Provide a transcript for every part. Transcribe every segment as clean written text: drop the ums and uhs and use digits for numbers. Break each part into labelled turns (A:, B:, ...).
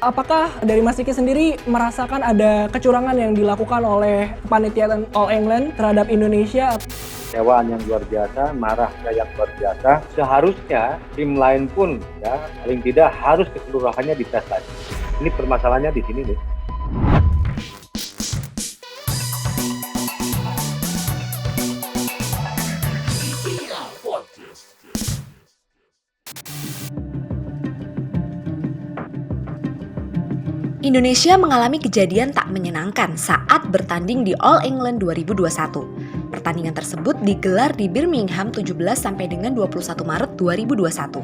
A: Apakah dari Mas Riki sendiri merasakan ada kecurangan yang dilakukan oleh panitia All England terhadap Indonesia?
B: Kecewaan yang luar biasa, marahnya yang luar biasa. Seharusnya tim lain pun ya paling tidak harus keseluruhannya dites lagi. Ini permasalahannya di sini nih.
C: Indonesia mengalami kejadian tak menyenangkan saat bertanding di All England 2021. Pertandingan tersebut digelar di Birmingham 17 sampai dengan 21 Maret 2021.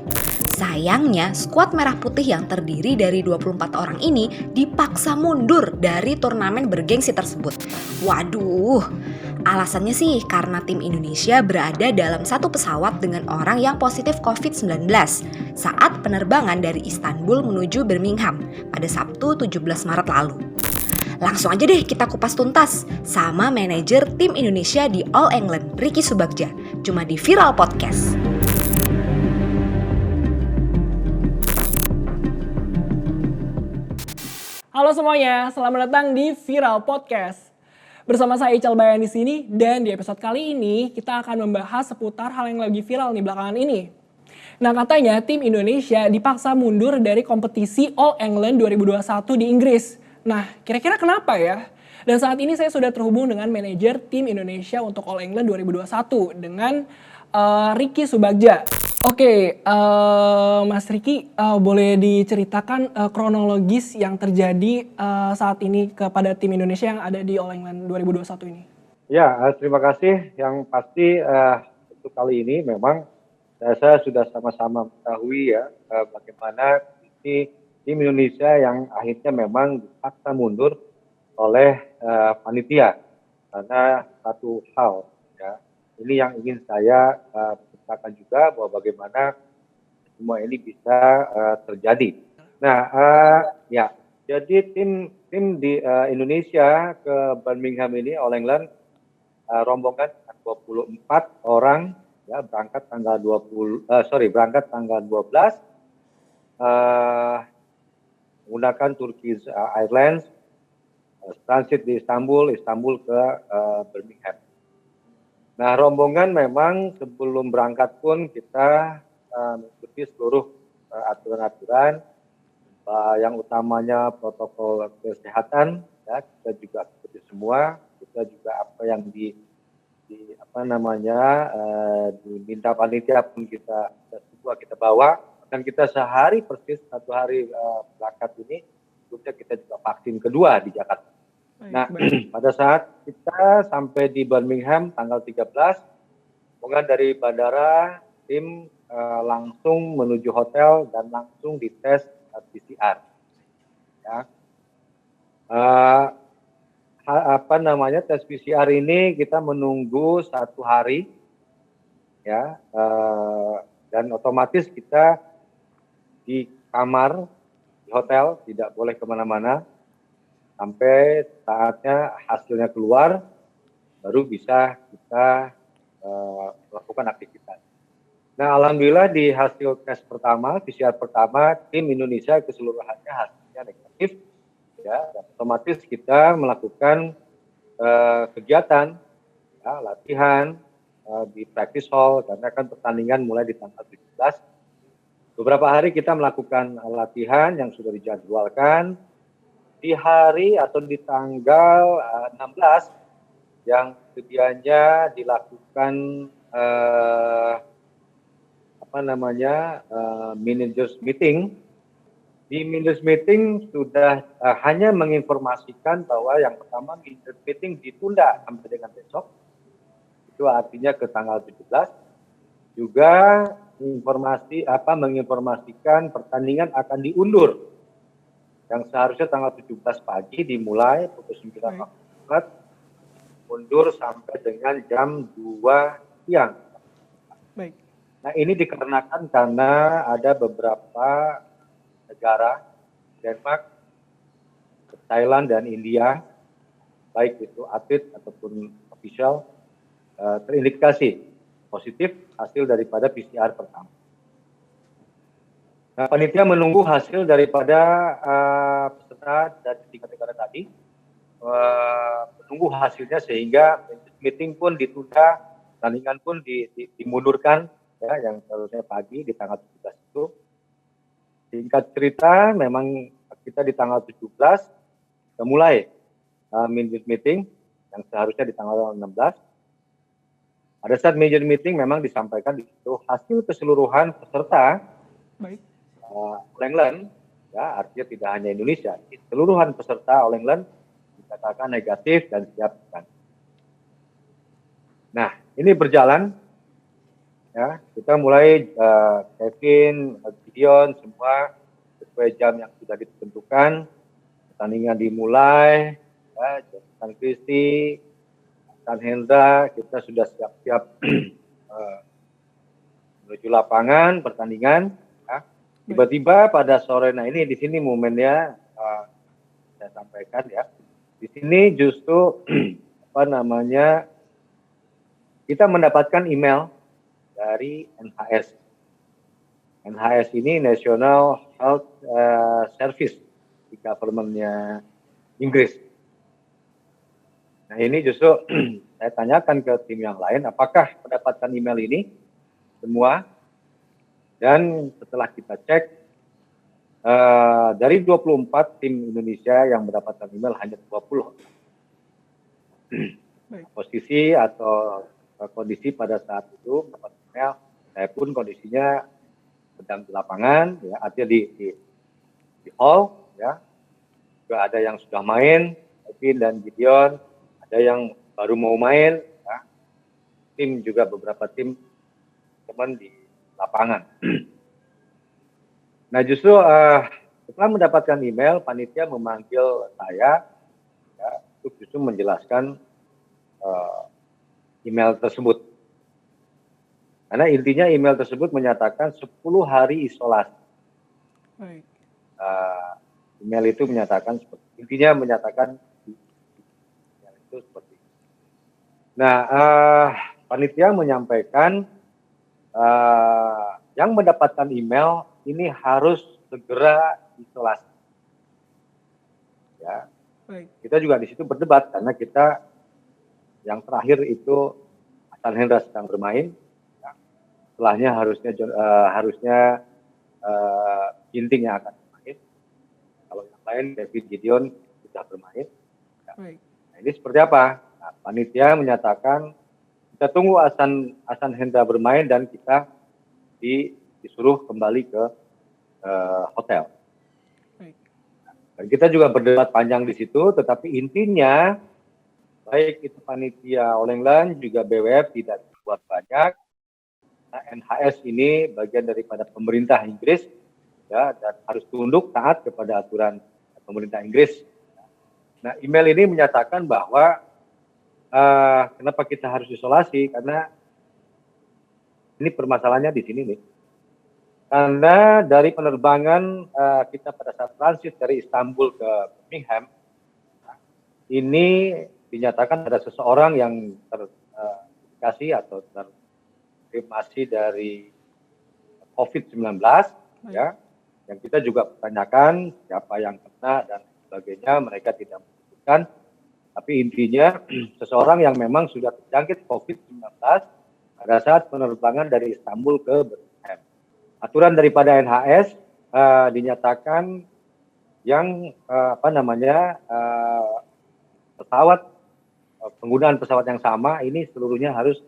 C: Sayangnya, skuad Merah Putih yang terdiri dari 24 orang ini dipaksa mundur dari turnamen bergengsi tersebut. Waduh, alasannya sih karena tim Indonesia berada dalam satu pesawat dengan orang yang positif COVID-19 saat penerbangan dari Istanbul menuju Birmingham pada Sabtu 17 Maret lalu. Langsung aja deh kita kupas tuntas sama manajer tim Indonesia di All England, Ricky Subagja, cuma di Viral Podcast.
A: Halo semuanya, selamat datang di Viral Podcast. Bersama saya Ical Bayan di sini, dan di episode kali ini kita akan membahas seputar hal yang lagi viral nih belakangan ini. Nah, katanya tim Indonesia dipaksa mundur dari kompetisi All England 2021 di Inggris. Nah, kira-kira kenapa ya? Dan saat ini saya sudah terhubung dengan manajer tim Indonesia untuk All England 2021 dengan Ricky Subagja. Oke, Mas Ricky, boleh diceritakan kronologis yang terjadi saat ini kepada tim Indonesia yang ada di All England 2021 ini?
B: Ya, terima kasih. Yang pasti untuk kali ini memang saya sudah sama-sama mengetahui ya bagaimana kondisi tim Indonesia yang akhirnya memang dipaksa mundur oleh panitia karena satu hal ya. Ini yang ingin saya ceritakan juga bahwa bagaimana semua ini bisa terjadi. Nah, ya, jadi tim di Indonesia ke Birmingham ini All England rombongan 24 orang ya berangkat tanggal 12 menggunakan Turkish Airlines transit di Istanbul ke Birmingham. Nah, rombongan memang sebelum berangkat pun kita mengikuti seluruh aturan-aturan yang utamanya protokol kesehatan ya, kita juga ikuti semua. Kita juga apa yang diminta panitia pun kita semua kita bawa. Dan kita sehari persis satu hari berangkat ini kita juga vaksin kedua di Jakarta. Nah, pada saat kita sampai di Birmingham tanggal 13, rombongan dari bandara tim langsung menuju hotel dan langsung dites PCR. Ya. Tes PCR ini kita menunggu 1 hari, ya, dan otomatis kita di kamar di hotel tidak boleh kemana-mana sampai saatnya hasilnya keluar, baru bisa kita melakukan aktivitas. Nah, alhamdulillah di hasil tes pertama, PCR pertama, tim Indonesia keseluruhannya hasilnya negatif. Ya, dan otomatis kita melakukan kegiatan, ya, latihan di practice hall karena kan pertandingan mulai di tanggal 17. Beberapa hari kita melakukan latihan yang sudah dijadwalkan. Di hari atau di tanggal 16 yang sedianya dilakukan managers meeting. Di managers meeting sudah hanya menginformasikan bahwa yang pertama managers meeting ditunda sampai dengan besok. Itu artinya ke tanggal 17. Juga menginformasikan pertandingan akan diundur. Yang seharusnya tanggal 17 pagi dimulai pukul 9.44 mundur sampai dengan jam 2 siang.
A: Baik.
B: Nah, ini dikarenakan karena ada beberapa negara, Denmark, Thailand dan India, baik itu atlet ataupun official, terindikasi positif hasil daripada PCR pertama. Nah, panitia menunggu hasil daripada peserta dari 3 negara tadi, menunggu hasilnya sehingga meeting pun ditunda, pertandingan pun dimundurkan, ya, yang seharusnya pagi di tanggal 17 itu. Singkat cerita, memang kita di tanggal 17 sudah mulai meeting yang seharusnya di tanggal 16. Pada saat major meeting memang disampaikan di situ hasil keseluruhan peserta
A: Baik.
B: All England, ya, artinya tidak hanya Indonesia, keseluruhan peserta All England dikatakan negatif dan siap bertanding. Nah, ini berjalan, ya, kita mulai Kevin, Gideon, semua sesuai jam yang sudah ditentukan, pertandingan dimulai, ya, Jonathan Christie, Tan Hendra, kita sudah siap-siap menuju lapangan pertandingan. Ya. Tiba-tiba pada sore, nah ini di sini momennya saya sampaikan, ya. Di sini justru kita mendapatkan email dari NHS. NHS ini National Health Service di government-nya Inggris. Nah ini justru saya tanyakan ke tim yang lain, apakah mendapatkan email ini semua? Dan setelah kita cek, dari 24 tim Indonesia yang mendapatkan email hanya 20. Posisi atau kondisi pada saat itu mendapat email, saya pun kondisinya sedang di lapangan, ya, artinya di hall, ya. Juga ada yang sudah main, Kevin dan Gideon, ada yang baru mau main, ya. Tim juga beberapa tim teman di lapangan. Nah justru setelah mendapatkan email, panitia memanggil saya, ya, untuk justru menjelaskan email tersebut. Karena intinya email tersebut menyatakan 10 hari isolasi.
A: Baik.
B: Email itu menyatakan, intinya menyatakan itu seperti itu. Nah, panitia menyampaikan yang mendapatkan email ini harus segera isolasi. Ya,
A: Baik.
B: kita juga di situ berdebat karena kita yang terakhir itu Tan Hendra sedang bermain. Ya. Setelahnya harusnya Ginting yang akan bermain. Kalau yang lain Kevin Gideon sudah bermain. Ya.
A: Baik.
B: Nah, ini seperti apa? Nah, panitia menyatakan kita tunggu Ahsan Hendra bermain dan kita disuruh kembali ke hotel.
A: Baik.
B: Dan kita juga berdebat panjang di situ, tetapi intinya baik itu panitia All England juga BWF tidak berbuat banyak. Nah, NHS ini bagian daripada pemerintah Inggris, ya, dan harus tunduk taat kepada aturan pemerintah Inggris. Nah, email ini menyatakan bahwa kenapa kita harus isolasi, karena ini permasalahannya di sini nih. Karena dari penerbangan kita pada saat transit dari Istanbul ke Birmingham, ini dinyatakan ada seseorang yang terindikasi atau terkonfirmasi dari COVID-19, ya, yang kita juga pertanyakan siapa yang kena dan sebagainya, mereka tidak menyebutkan. Tapi intinya seseorang yang memang sudah terjangkit COVID-19 pada saat penerbangan dari Istanbul ke Birmingham. Aturan daripada NHS dinyatakan yang pesawat, penggunaan pesawat yang sama ini seluruhnya harus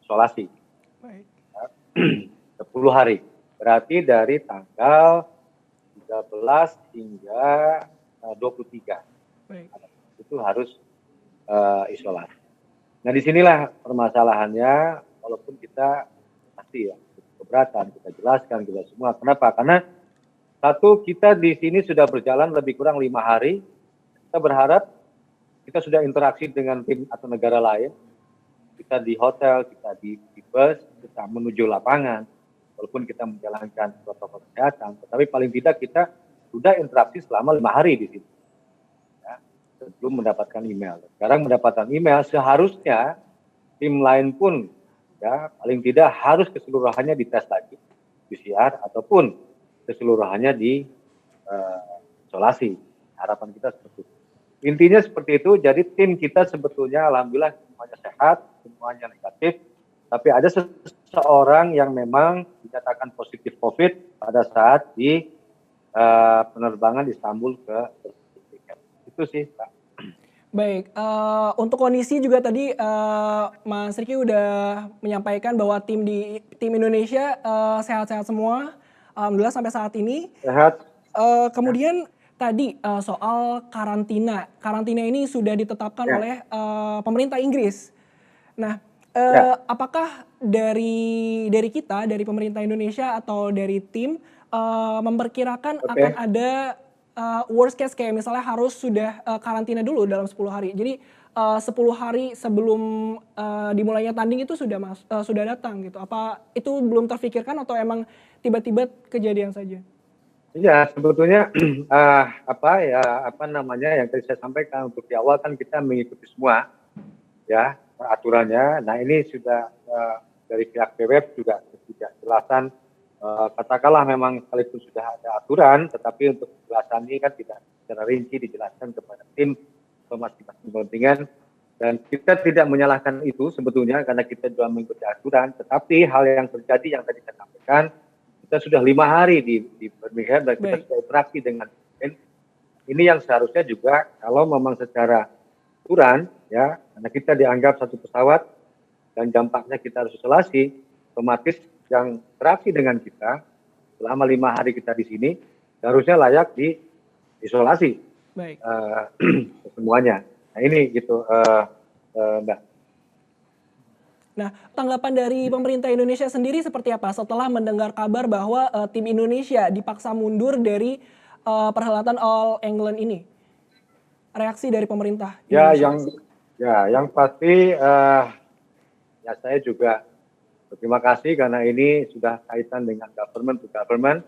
B: isolasi.
A: Baik.
B: 10 hari. Berarti dari tanggal 13 hingga 23.
A: Baik.
B: Itu harus isolasi. Nah disinilah permasalahannya, walaupun kita pasti ya keberatan, kita jelaskan kita semua. Kenapa? Karena satu, kita di sini sudah berjalan lebih kurang 5 hari. Kita berharap kita sudah interaksi dengan tim atau negara lain. Kita di hotel, kita di bus, kita menuju lapangan. Walaupun kita menjalankan protokol kesehatan, tetapi paling tidak kita sudah interaksi selama 5 hari di situ. Sebelum mendapatkan email. Sekarang mendapatkan email, seharusnya tim lain pun, ya, paling tidak harus keseluruhannya dites lagi. PCR ataupun keseluruhannya di isolasi. Harapan kita seperti itu. Intinya seperti itu. Jadi tim kita sebetulnya alhamdulillah semuanya sehat, semuanya negatif. Tapi ada seseorang yang memang dinyatakan positif COVID pada saat di penerbangan Istanbul ke Turki. Itu sih, Pak.
A: Baik, untuk kondisi juga tadi Mas Riki udah menyampaikan bahwa tim Indonesia sehat-sehat semua, alhamdulillah sampai saat ini.
B: Sehat.
A: Kemudian tadi soal karantina ini sudah ditetapkan
B: Ya.
A: oleh pemerintah Inggris. Nah, apakah dari kita, dari pemerintah Indonesia atau dari tim memperkirakan akan ada worst case kayak misalnya harus sudah karantina dulu dalam 10 hari. Jadi 10 hari sebelum dimulainya tanding itu sudah datang gitu. Apa itu belum terfikirkan atau emang tiba-tiba kejadian saja?
B: Iya, sebetulnya yang tadi saya sampaikan untuk di awal kan kita mengikuti semua ya aturannya. Nah ini sudah dari pihak BWF juga ketidakjelasan. Katakanlah memang sekalipun sudah ada aturan, tetapi untuk penjelasan ini kan tidak secara rinci dijelaskan kepada tim atau masing-masing kepentingan. Dan kita tidak menyalahkan itu sebetulnya karena kita juga mengikuti aturan. Tetapi hal yang terjadi yang tadi saya sampaikan, kita sudah 5 hari di Birmingham dan kita sudah interaksi dengan tim. Ini yang seharusnya juga kalau memang secara aturan ya, karena kita dianggap satu pesawat dan dampaknya kita harus isolasi, otomatis yang interaksi dengan kita selama 5 hari kita di sini harusnya layak diisolasi semuanya. Nah ini gitu Mbak.
A: Nah, tanggapan dari pemerintah Indonesia sendiri seperti apa setelah mendengar kabar bahwa tim Indonesia dipaksa mundur dari perhelatan All England ini? Reaksi dari pemerintah Indonesia.
B: Yang pasti ya saya juga terima kasih karena ini sudah kaitan dengan government to government.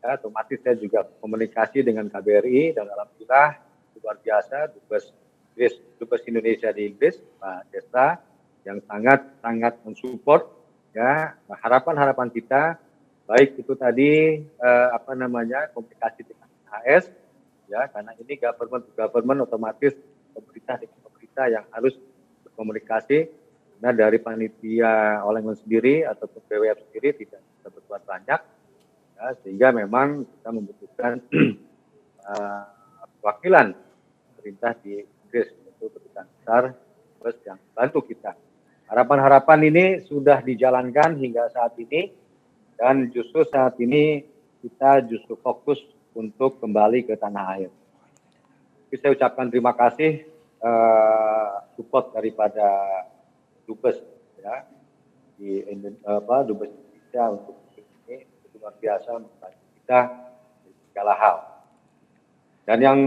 B: Ya, otomatis saya juga komunikasi dengan KBRI dan alhamdulillah luar biasa Dubes Indonesia di Inggris Pak Desta yang sangat mensupport ya harapan kita baik itu tadi komunikasi dengan AS ya karena ini government to government otomatis pemerintah dengan pemerintah yang harus berkomunikasi. Nah dari panitia All England sendiri ataupun BWF sendiri tidak bisa berbuat banyak ya, sehingga memang kita membutuhkan wakilan pemerintah di Inggris itu kedutaan besar terus yang bantu kita. Harapan-harapan ini sudah dijalankan hingga saat ini dan justru saat ini kita justru fokus untuk kembali ke tanah air. Jadi saya ucapkan terima kasih support daripada Dubes ya di Dubes Indonesia untuk ini luar biasa membantu kita di segala hal. Dan yang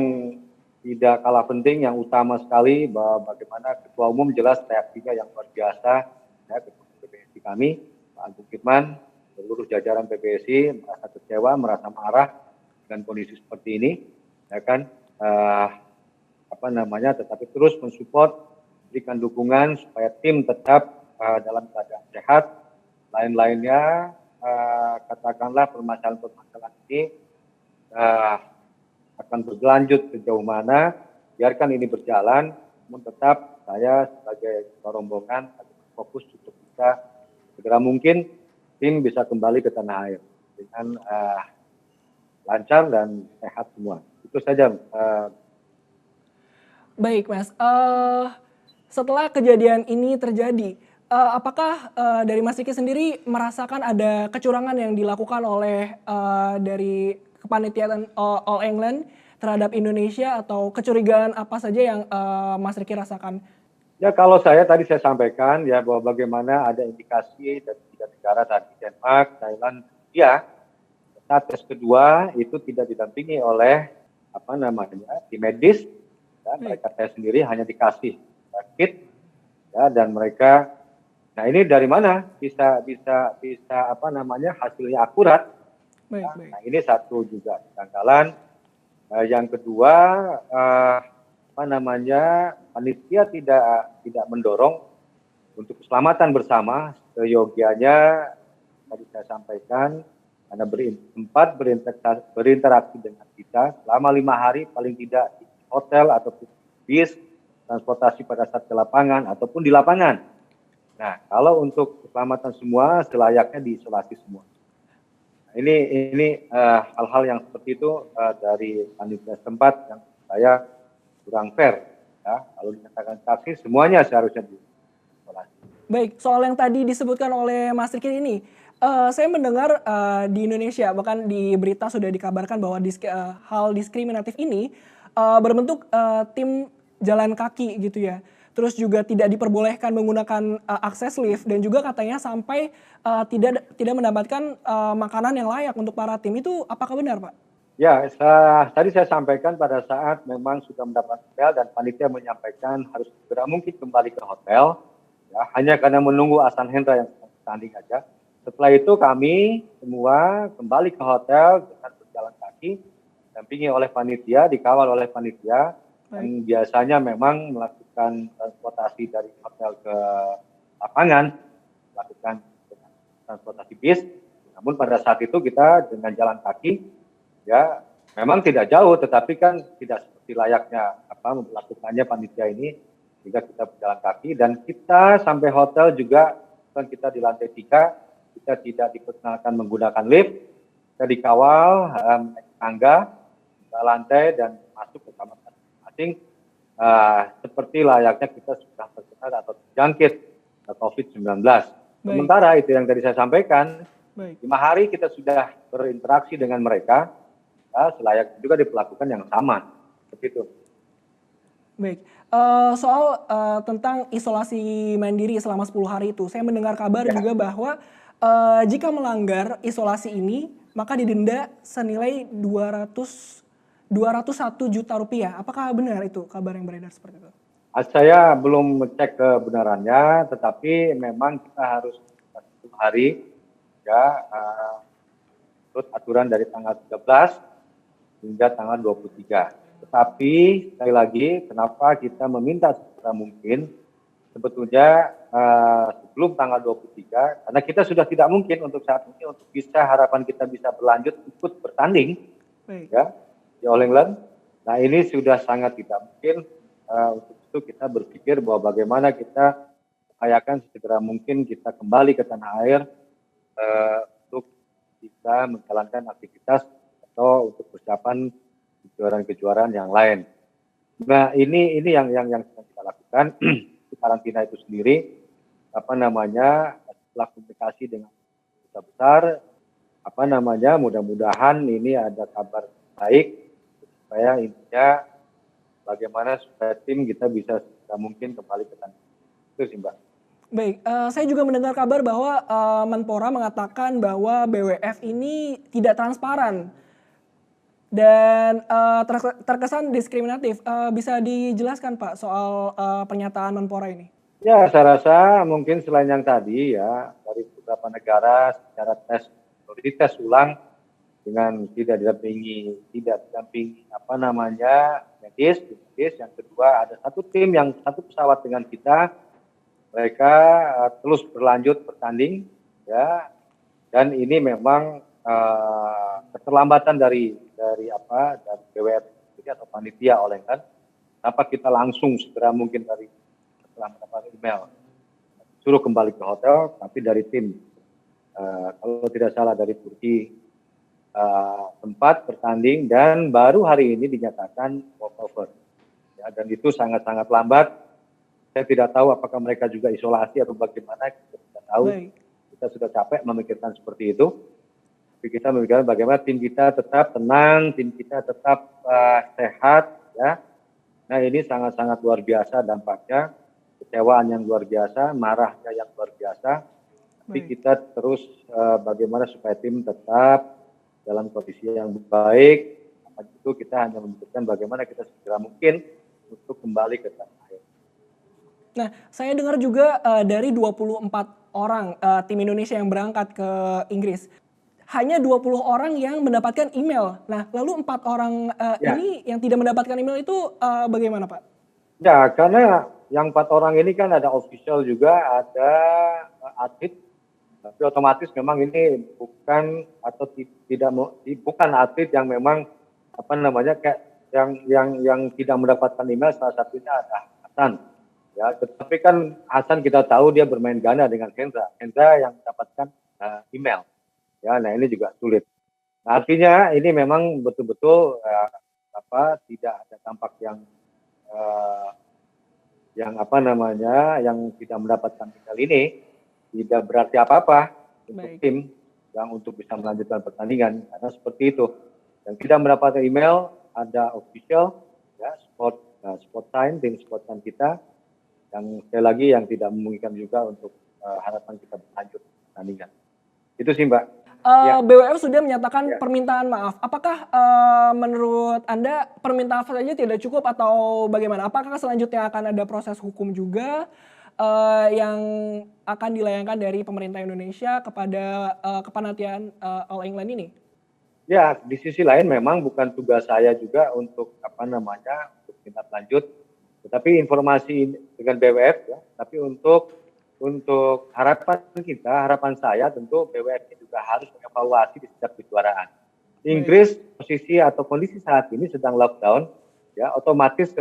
B: tidak kalah penting, yang utama sekali bahwa bagaimana Ketua Umum jelas reaksinya yang luar biasa ya Ketua PBSI kami Pak Agung Firman, seluruh jajaran PBSI merasa kecewa, merasa marah dengan kondisi seperti ini, ya kan tetapi terus mensupport berikan dukungan supaya tim tetap dalam keadaan sehat. Lain-lainnya katakanlah permasalahan ini akan berlanjut sejauh mana, biarkan ini berjalan, namun tetap saya sebagai rombongan fokus untuk bisa segera mungkin tim bisa kembali ke tanah air dengan lancar dan sehat semua. Itu saja.
A: Baik Mas, setelah kejadian ini terjadi, apakah dari Mas Riki sendiri merasakan ada kecurangan yang dilakukan oleh dari kepanitiaan All England terhadap Indonesia atau kecurigaan apa saja yang Mas Riki rasakan?
B: Ya kalau saya tadi saya sampaikan ya bahwa bagaimana ada indikasi dari 3 negara tadi Denmark, Thailand, ya saat tes kedua itu tidak didampingi oleh tim medis. Ya, mereka saya sendiri hanya dikasih kit ya dan mereka ini dari mana bisa hasilnya akurat. Nah ini satu juga kejanggalan. Yang kedua panitia tidak mendorong untuk keselamatan bersama seyogianya tadi saya sampaikan karena sempat berinteraksi dengan kita selama 5 hari paling tidak di hotel ataupun bis, transportasi pada saat ke lapangan ataupun di lapangan. Nah, kalau untuk keselamatan semua selayaknya diisolasi semua. Nah, ini hal-hal yang seperti itu dari panitia setempat yang saya kurang fair. Ya, kalau dinyatakan saksi semuanya seharusnya diisolasi.
A: Baik, soal yang tadi disebutkan oleh Mas Riki ini, saya mendengar di Indonesia bahkan di berita sudah dikabarkan bahwa hal diskriminatif ini berbentuk tim jalan kaki gitu ya. Terus juga tidak diperbolehkan menggunakan akses lift dan juga katanya sampai tidak mendapatkan makanan yang layak untuk para tim. Itu apakah benar, Pak?
B: Ya, tadi saya sampaikan pada saat memang sudah mendapat hotel dan panitia menyampaikan harus segera mungkin kembali ke hotel, ya, hanya karena menunggu Ahsan Hendra yang tanding aja. Setelah itu kami semua kembali ke hotel dengan berjalan kaki, didampingi oleh panitia, dikawal oleh panitia, dan biasanya memang melakukan transportasi dari hotel ke lapangan, melakukan transportasi bis. Namun pada saat itu kita dengan jalan kaki, ya memang tidak jauh, tetapi kan tidak seperti layaknya melakukannya panitia ini, sehingga kita berjalan kaki dan kita sampai hotel juga kan kita di lantai 3, kita tidak diperkenalkan menggunakan lift, kita dikawal naik tangga ke lantai dan masuk ke kamar masing-masing seperti layaknya kita sudah terkena atau terjangkit COVID-19. Sementara itu yang tadi saya sampaikan, 5 hari kita sudah berinteraksi dengan mereka, ya, selayaknya juga diperlakukan yang sama, seperti itu.
A: Baik, soal tentang isolasi mandiri selama 10 hari itu, saya mendengar kabar juga bahwa jika melanggar isolasi ini, maka didenda senilai 201 juta rupiah. Apakah benar itu kabar yang beredar seperti itu?
B: Saya belum ngecek kebenarannya, tetapi memang kita harus 10 hari, ya, menurut aturan dari tanggal 13 hingga tanggal 23. Tetapi sekali lagi, kenapa kita meminta segera mungkin, sebetulnya sebelum tanggal 23, karena kita sudah tidak mungkin untuk saat ini untuk bisa harapan kita bisa berlanjut ikut bertanding, ya, di All England. Nah ini sudah sangat tidak mungkin. Untuk itu kita berpikir bahwa bagaimana kita upayakan segera mungkin kita kembali ke tanah air untuk bisa menjalankan aktivitas atau untuk persiapan kejuaraan-kejuaraan yang lain. Nah ini yang sedang kita lakukan. Karantina itu sendiri setelah komunikasi dengan duta besar, mudah-mudahan ini ada kabar baik supaya intinya bagaimana supaya tim kita bisa mungkin kembali ke tanah. Itu sih, Mbak.
A: Baik, saya juga mendengar kabar bahwa Menpora mengatakan bahwa BWF ini tidak transparan dan terkesan diskriminatif. Bisa dijelaskan Pak soal pernyataan Menpora ini?
B: Ya, saya rasa mungkin selain yang tadi ya, dari beberapa negara secara dites ulang dengan tidak didampingi medis. Yang kedua ada satu pesawat dengan kita, mereka terus berlanjut bertanding, ya, dan ini memang keterlambatan dari BWF atau panitia oleh kan, kenapa kita langsung segera mungkin setelah mendapat email suruh kembali ke hotel, tapi dari tim kalau tidak salah dari Turki tempat bertanding dan baru hari ini dinyatakan walkover, ya, dan itu sangat-sangat lambat. Saya tidak tahu apakah mereka juga isolasi atau bagaimana, kita tidak tahu. Kita sudah capek memikirkan seperti itu. Tapi kita memikirkan bagaimana tim kita tetap tenang, tim kita tetap sehat, ya. Nah ini sangat-sangat luar biasa dampaknya, kecewaan yang luar biasa, marahnya yang luar biasa. Tapi kita terus bagaimana supaya tim tetap dalam kondisi yang baik. Itu kita hanya memikirkan bagaimana kita segera mungkin untuk kembali ke tanah air.
A: Nah, saya dengar juga dari 24 orang tim Indonesia yang berangkat ke Inggris, hanya 20 orang yang mendapatkan email. Nah, lalu 4 orang ini yang tidak mendapatkan email itu bagaimana, Pak?
B: Ya, karena yang 4 orang ini kan ada official juga, ada atlet, Tapi otomatis memang ini bukan atau bukan atlet yang memang kayak yang tidak mendapatkan email, salah satunya ada Hasan. Ya, tetapi kan Hasan kita tahu dia bermain ganda dengan Hendra. Hendra yang mendapatkan email. Ya, nah ini juga sulit. Nah, artinya ini memang betul-betul tidak ada dampak yang tidak mendapatkan email ini tidak berarti apa-apa untuk tim yang untuk bisa melanjutkan pertandingan, karena seperti itu. Yang tidak mendapatkan email ada official ya sport time, tim sport time kita, yang sekali lagi yang tidak memungkinkan juga untuk harapan kita berlanjut pertandingan. Itu sih Mbak.
A: BWF sudah menyatakan permintaan maaf. Apakah menurut Anda permintaan maaf saja tidak cukup atau bagaimana? Apakah selanjutnya akan ada proses hukum juga yang akan dilayangkan dari pemerintah Indonesia kepada kepanitiaan All England ini?
B: Ya, di sisi lain memang bukan tugas saya juga untuk untuk tindak lanjut. Tetapi informasi dengan BWF ya, tapi untuk harapan saya tentu BWF juga harus mengevaluasi di setiap kejuaraan. Inggris posisi atau kondisi saat ini sedang lockdown, ya otomatis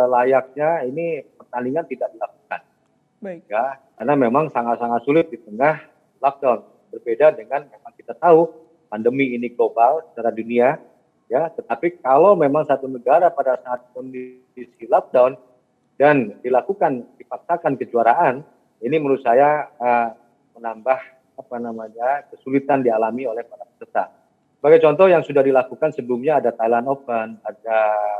B: layaknya ini pertandingan tidak dilakukan.
A: Baik.
B: Ya, karena memang sangat-sangat sulit di tengah lockdown. Berbeda dengan memang kita tahu pandemi ini global secara dunia, ya. Tetapi kalau memang satu negara pada saat kondisi lockdown dan dipaksakan kejuaraan, ini menurut saya menambah kesulitan dialami oleh para peserta. Sebagai contoh yang sudah dilakukan sebelumnya ada Thailand Open, ada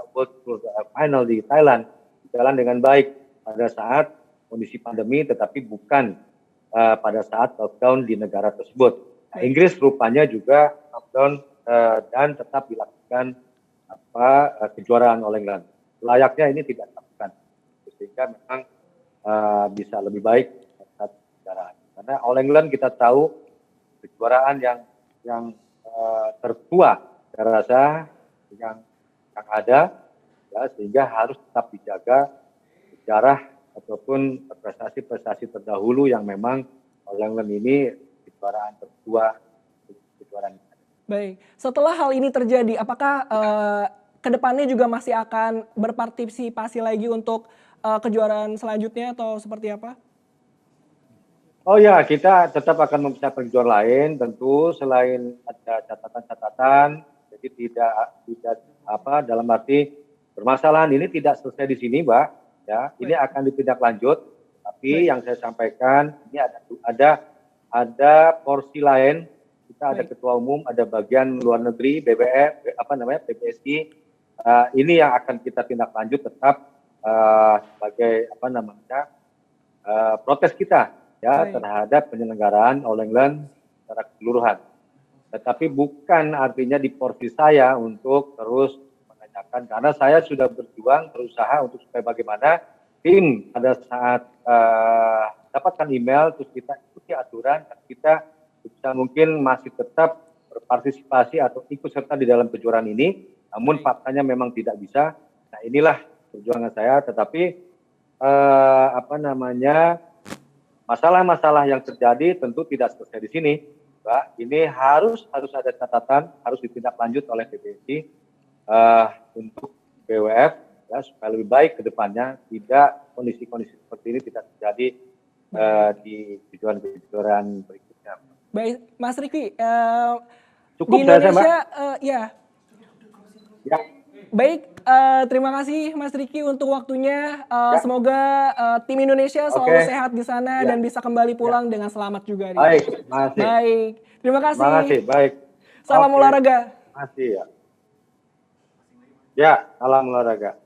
B: World Tour Final di Thailand, berjalan dengan baik pada saat kondisi pandemi, tetapi bukan pada saat lockdown di negara tersebut. Nah, Inggris rupanya juga lockdown dan tetap dilakukan kejuaraan All England. Layaknya ini tidak dilakukan, sehingga memang bisa lebih baik saat kejuaraan. Karena All England kita tahu kejuaraan yang tertua, saya rasa yang ada, ya, sehingga harus tetap dijaga sejarah ataupun prestasi-prestasi terdahulu yang memang All England ini kejuaraan tertua, kejuaraan.
A: Baik, setelah hal ini terjadi, apakah kedepannya juga masih akan berpartisipasi lagi untuk kejuaraan selanjutnya atau seperti apa?
B: Oh ya, kita tetap akan mempersiapkan kejuaraan lain, tentu selain ada catatan-catatan, jadi tidak dalam arti permasalahan ini tidak selesai di sini, Mbak. Ya, ini akan ditindaklanjut. Tapi yang saya sampaikan ini ada porsi lain. Kita ada ketua umum, ada bagian luar negeri, BBF, PBSI. Ini yang akan kita tindak lanjut tetap sebagai protes kita ya terhadap penyelenggaraan All England secara keseluruhan. Tetapi bukan artinya di porsi saya untuk terus menanyakan, karena saya sudah berjuang berusaha untuk supaya bagaimana tim pada saat dapatkan email terus kita ikuti aturan dan kita bisa mungkin masih tetap berpartisipasi atau ikut serta di dalam kejuaraan ini, namun faktanya memang tidak bisa. Nah, inilah perjuangan saya, tetapi masalah-masalah yang terjadi tentu tidak selesai di sini, Mbak. Ini harus ada catatan, harus ditindaklanjut oleh PBSI untuk BWF ya, supaya lebih baik ke depannya, tidak kondisi-kondisi seperti ini tidak terjadi di kejuaraan berikutnya.
A: Baik, Mas Riki,
B: cukup
A: di Indonesia
B: saya,
A: ya.
B: Ya.
A: Baik, terima kasih Mas Riki untuk waktunya. Semoga tim Indonesia selalu sehat di sana dan bisa kembali pulang dengan selamat juga.
B: Baik, makasih.
A: Baik, terima kasih.
B: Terima kasih, baik.
A: Salam olahraga.
B: Terima kasih ya. Ya, salam olahraga.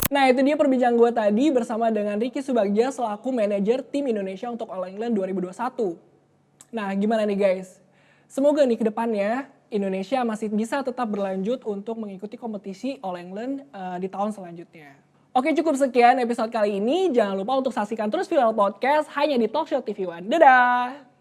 A: Nah, itu dia perbincangan gue tadi bersama dengan Riki Subagja selaku manajer tim Indonesia untuk All England 2021. Nah, gimana nih guys? Semoga nih ke depannya Indonesia masih bisa tetap berlanjut untuk mengikuti kompetisi All England di tahun selanjutnya. Oke, cukup sekian episode kali ini. Jangan lupa untuk saksikan terus Viral Podcast hanya di Talkshow TV One. Dadah!